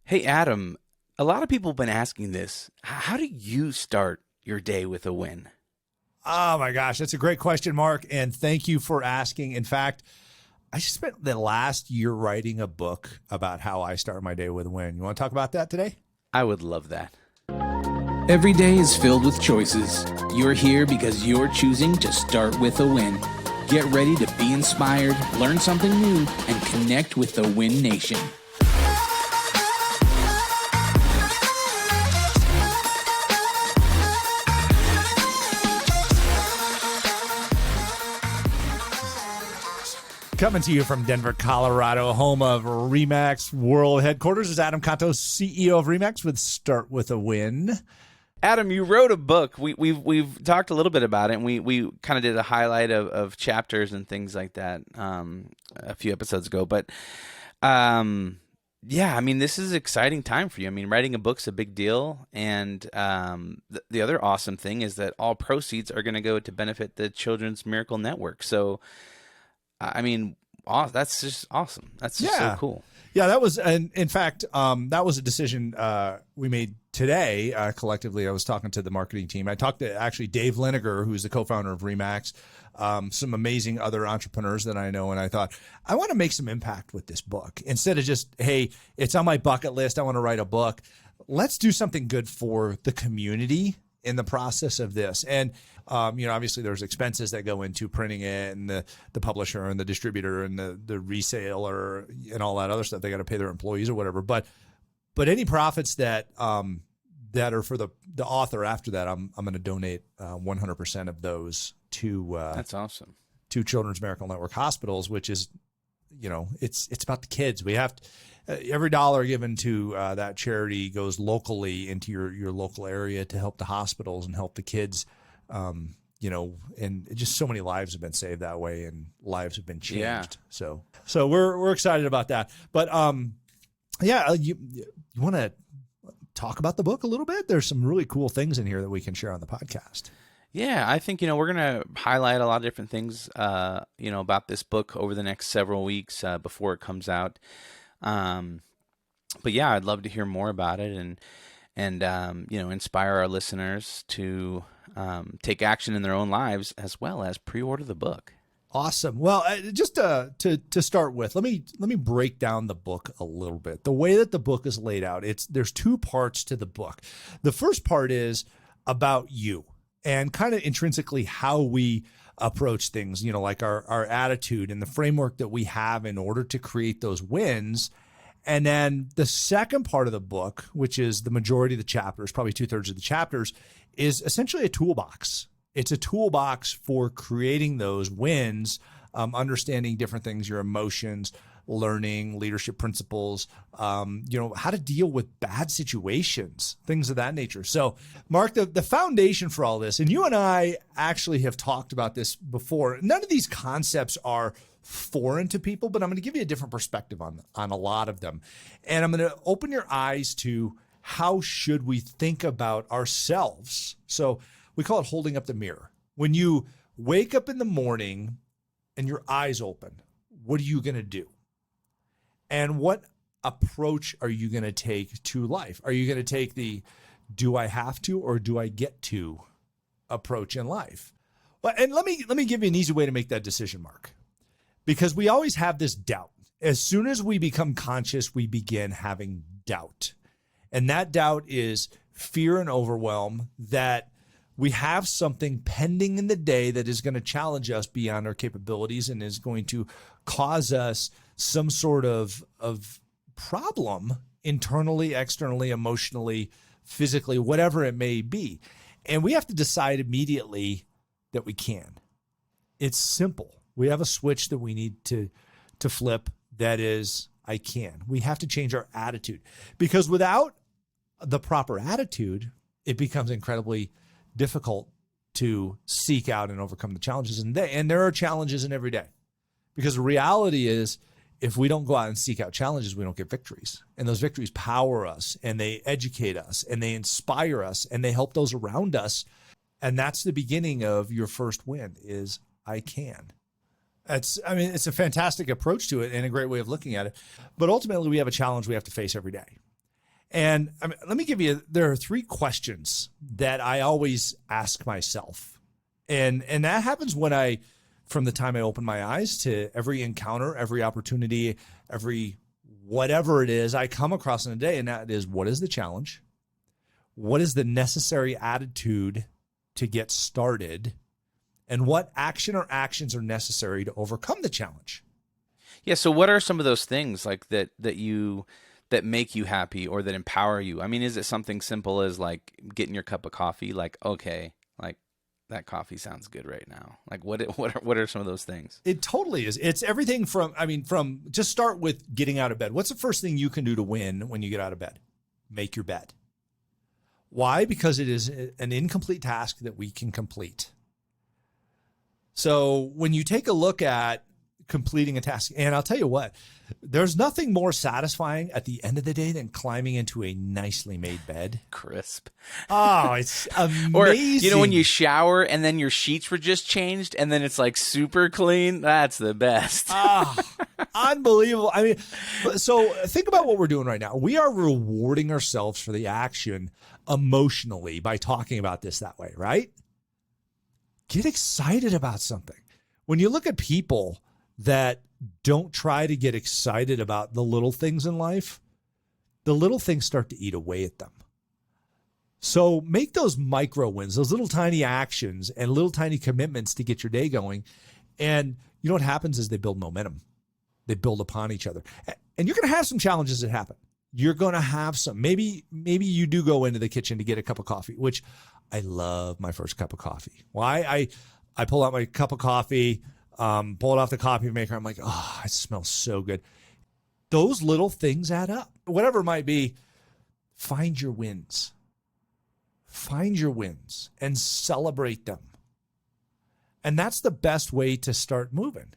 Hey, Adam, a lot of people have been asking this. How do you start your day with a win? Oh my gosh, that's a great question, Mark. And thank you for asking. In fact, I spent the last year writing a book about how I start my day with a win. You want to talk about that today? I would love that. Every day is filled with choices. You're here because you're choosing to start with a win. Get ready to be inspired, learn something new, and connect with the Win Nation. Coming to you from Denver, Colorado, home of Remax World Headquarters, is Adam Contos, CEO of Remax with Start With a Win. Adam, you wrote a book. We've talked a little bit about it, and we kind of did a highlight of chapters and things like that a few episodes ago. But yeah, I mean, this is an exciting time for you. I mean, writing a book's a big deal, and the other awesome thing is that all proceeds are going to go to benefit the Children's Miracle Network. So, I mean, that's just awesome. That's just so cool. Yeah, that was, and in fact, that was a decision we made today collectively. I was talking to the marketing team. I talked to actually Dave Liniger, who's the co-founder of Remax, some amazing other entrepreneurs that I know, and I thought, I want to make some impact with this book. Instead of just, hey, it's on my bucket list, I want to write a book. Let's do something good for the community in the process of this. And, obviously there's expenses that go into printing it, and the publisher and the distributor and the reseller and all that other stuff. They got to pay their employees or whatever. But any profits that are for the author after that, I'm going to donate 100% of those to That's awesome. to Children's Miracle Network hospitals, which is, it's about the kids. We have to, every dollar given to that charity goes locally into your local area to help the hospitals and help the kids. And just so many lives have been saved that way, and lives have been changed. Yeah. So we're excited about that. But you want to talk about the book a little bit? There's some really cool things in here that we can share on the podcast. Yeah, I think, we're going to highlight a lot of different things, about this book over the next several weeks before it comes out. But yeah, I'd love to hear more about it and inspire our listeners to take action in their own lives, as well as pre-order the book. Awesome. Well, just to start with, let me break down the book a little bit. The way that the book is laid out, there's two parts to the book. The first part is about you and kind of intrinsically how we approach things, like our attitude and the framework that we have in order to create those wins. And then the second part of the book, which is the majority of the chapters, probably 2/3 of the chapters, is essentially a toolbox. It's a toolbox for creating those wins, understanding different things, your emotions, learning leadership principles, how to deal with bad situations, things of that nature. So, Mark, the foundation for all this, and you and I actually have talked about this before. None of these concepts are foreign to people, but I'm going to give you a different perspective on a lot of them. And I'm going to open your eyes to how should we think about ourselves. So we call it holding up the mirror. When you wake up in the morning and your eyes open, what are you going to do? And what approach are you going to take to life? Are you going to take the do I have to or do I get to approach in life? Well, and let me give you an easy way to make that decision, Mark. Because we always have this doubt. As soon as we become conscious, we begin having doubt. And that doubt is fear and overwhelm that we have something pending in the day that is going to challenge us beyond our capabilities and is going to cause us some sort of problem internally, externally, emotionally, physically, whatever it may be. And we have to decide immediately that we can. It's simple. We have a switch that we need to flip. That is, I can. We have to change our attitude, because without the proper attitude, it becomes incredibly difficult to seek out and overcome the challenges. And there are challenges in every day, because the reality is, if we don't go out and seek out challenges, we don't get victories. And those victories power us, and they educate us, and they inspire us, and they help those around us. And that's the beginning of your first win is I can. It's a fantastic approach to it and a great way of looking at it. But ultimately, we have a challenge we have to face every day. And I mean, let me give you, there are 3 questions that I always ask myself. And that happens from the time I open my eyes to every encounter, every opportunity, every whatever it is I come across in a day. And that is, what is the challenge? What is the necessary attitude to get started? And what action or actions are necessary to overcome the challenge? Yeah. So what are some of those things like that that make you happy or that empower you? I mean, is it something simple as like getting your cup of coffee? Like, okay, like that coffee sounds good right now. Like what are some of those things? It totally is. It's everything from just start with getting out of bed. What's the first thing you can do to win when you get out of bed? Make your bed. Why? Because it is an incomplete task that we can complete. So when you take a look at completing a task, and I'll tell you what, there's nothing more satisfying at the end of the day than climbing into a nicely made bed. Crisp. Oh, it's amazing. Or, when you shower and then your sheets were just changed and then it's like super clean, that's the best. Unbelievable. I mean, so think about what we're doing right now. We are rewarding ourselves for the action emotionally by talking about this that way, right? Get excited about something. When you look at people that don't try to get excited about the little things in life, the little things start to eat away at them. So make those micro wins, those little tiny actions and little tiny commitments to get your day going. And you know what happens is they build momentum. They build upon each other. And you're going to have some challenges that happen. You're going to have some. Maybe you do go into the kitchen to get a cup of coffee, which I love my first cup of coffee. Why? I pull out my cup of coffee, pull it off the coffee maker. I'm like, oh, it smells so good. Those little things add up. Whatever it might be, find your wins. Find your wins and celebrate them. And that's the best way to start moving,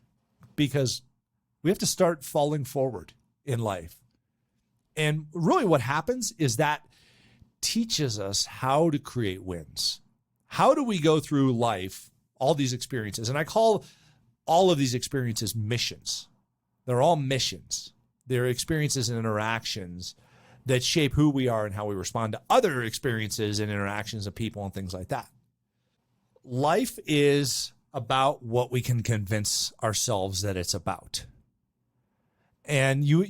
because we have to start falling forward in life. And really what happens is that teaches us how to create wins. How do we go through life, all these experiences? And I call all of these experiences missions. They're all missions. They're experiences and interactions that shape who we are and how we respond to other experiences and interactions of people and things like that. Life is about what we can convince ourselves that it's about. And you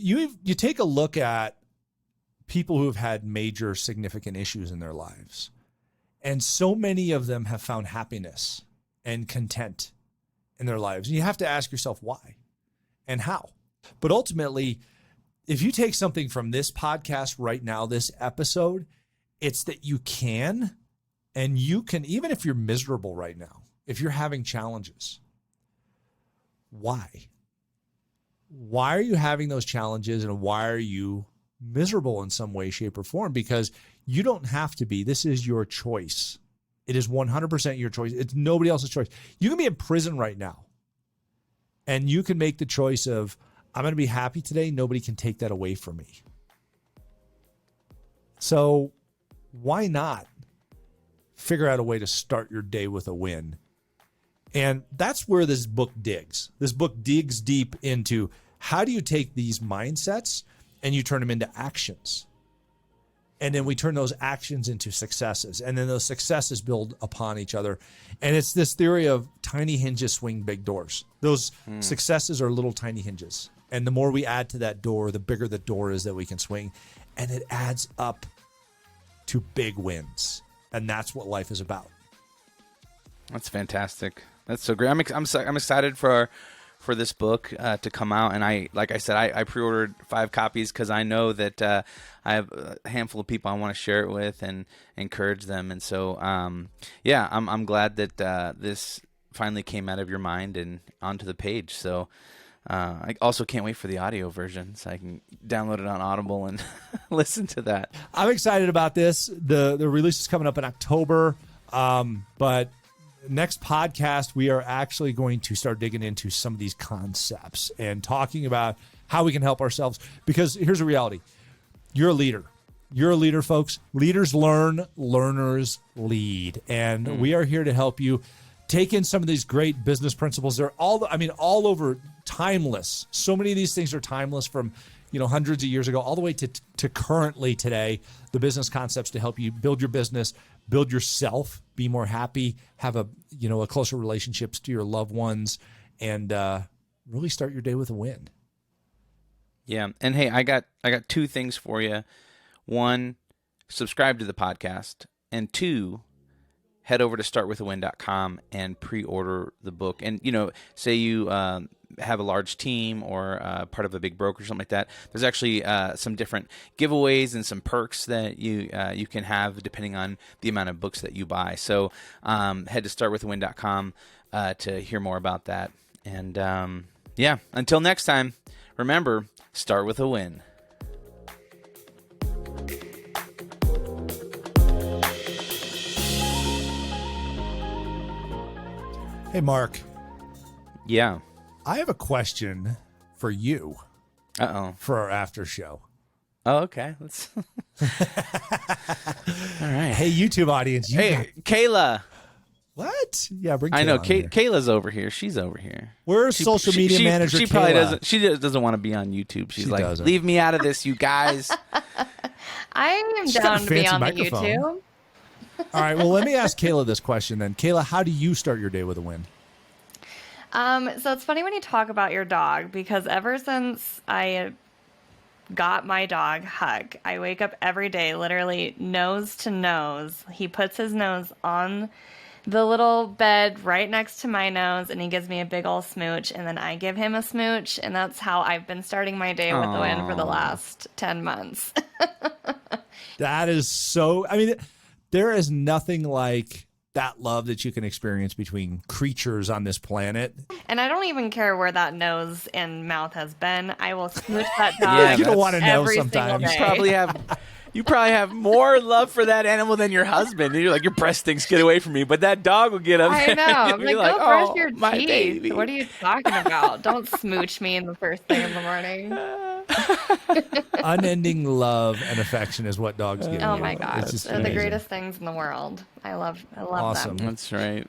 take a look at people who have had major significant issues in their lives, and so many of them have found happiness and content in their lives. And you have to ask yourself why and how. But ultimately, if you take something from this podcast right now, this episode, it's that you can, even if you're miserable right now, if you're having challenges, why? Why are you having those challenges, and why are you miserable in some way, shape, or form? Because you don't have to be. This is your choice. It is 100% your choice. It's nobody else's choice. You can be in prison right now, and you can make the choice of, I'm going to be happy today. Nobody can take that away from me. So why not figure out a way to start your day with a win? And that's where this book digs. This book digs deep into, how do you take these mindsets and you turn them into actions? And then we turn those actions into successes. And then those successes build upon each other. And it's this theory of tiny hinges swing big doors. Those successes are little tiny hinges. And the more we add to that door, the bigger the door is that we can swing. And it adds up to big wins. And that's what life is about. That's fantastic. That's so great. I'm excited for this book to come out, and I pre-ordered 5 copies because I know that I have a handful of people I want to share it with and encourage them. And so, I'm glad that this finally came out of your mind and onto the page. So I also can't wait for the audio version so I can download it on Audible and listen to that. I'm excited about this. The release is coming up in October, but next podcast, we are actually going to start digging into some of these concepts and talking about how we can help ourselves. Because here's the reality. You're a leader. You're a leader, folks. Leaders learn, learners lead. And we are here to help you take in some of these great business principles. They're all over, timeless. So many of these things are timeless, from hundreds of years ago, all the way to currently today, the business concepts to help you build your business, build yourself, be more happy, have a closer relationships to your loved ones, and really start your day with a win. Yeah. And hey, I got two things for you. One, subscribe to the podcast, and two, head over to startwithawin.com and pre-order the book. And, say you have a large team or part of a big broker or something like that, there's actually some different giveaways and some perks that you can have depending on the amount of books that you buy. So head to startwithawin.com to hear more about that. And until next time, remember, start with a win. Hey, Mark. Yeah. I have a question for you. Uh-oh. For our after show. Oh, okay. Let's. All right. Hey, YouTube audience. Kayla. What? Yeah, bring. I know. Kayla on here. Kayla's over here. She's over here. Where's social media manager? She probably doesn't. She doesn't want to be on YouTube. She's like, doesn't. leave me out of this, you guys. I'm She's down got a to be fancy on the microphone. YouTube. All right. Well, let me ask Kayla this question then. Kayla, how do you start your day with a win? So it's funny when you talk about your dog, because ever since I got my dog, Huck, I wake up every day, literally nose to nose. He puts his nose on the little bed right next to my nose, and he gives me a big old smooch, and then I give him a smooch, and that's how I've been starting my day with the win for the last 10 months. That is so. I mean, there is nothing like that love that you can experience between creatures on this planet. And I don't even care where that nose and mouth has been. I will smooch that dog. Yeah, You don't want to know every sometimes. single day. You probably have more love for that animal than your husband. And you're like, your breast stinks, get away from me. But that dog will get up I there know. and I'm be like, like, go brush oh, your my teeth. baby. What are you talking about? Don't smooch me in the first thing in the morning. Unending love and affection is what dogs give you. Oh my gosh. It's just They're the amazing. greatest things in the world. I love Awesome. them. That's right.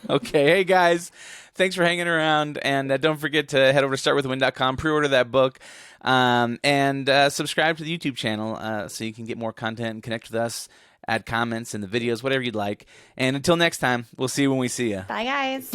Okay. Hey, guys. Thanks for hanging around. And don't forget to head over to startwithawin.com, pre-order that book, and subscribe to the YouTube channel so you can get more content and connect with us, add comments in the videos, whatever you'd like. And until next time, we'll see you when we see you. Bye, guys.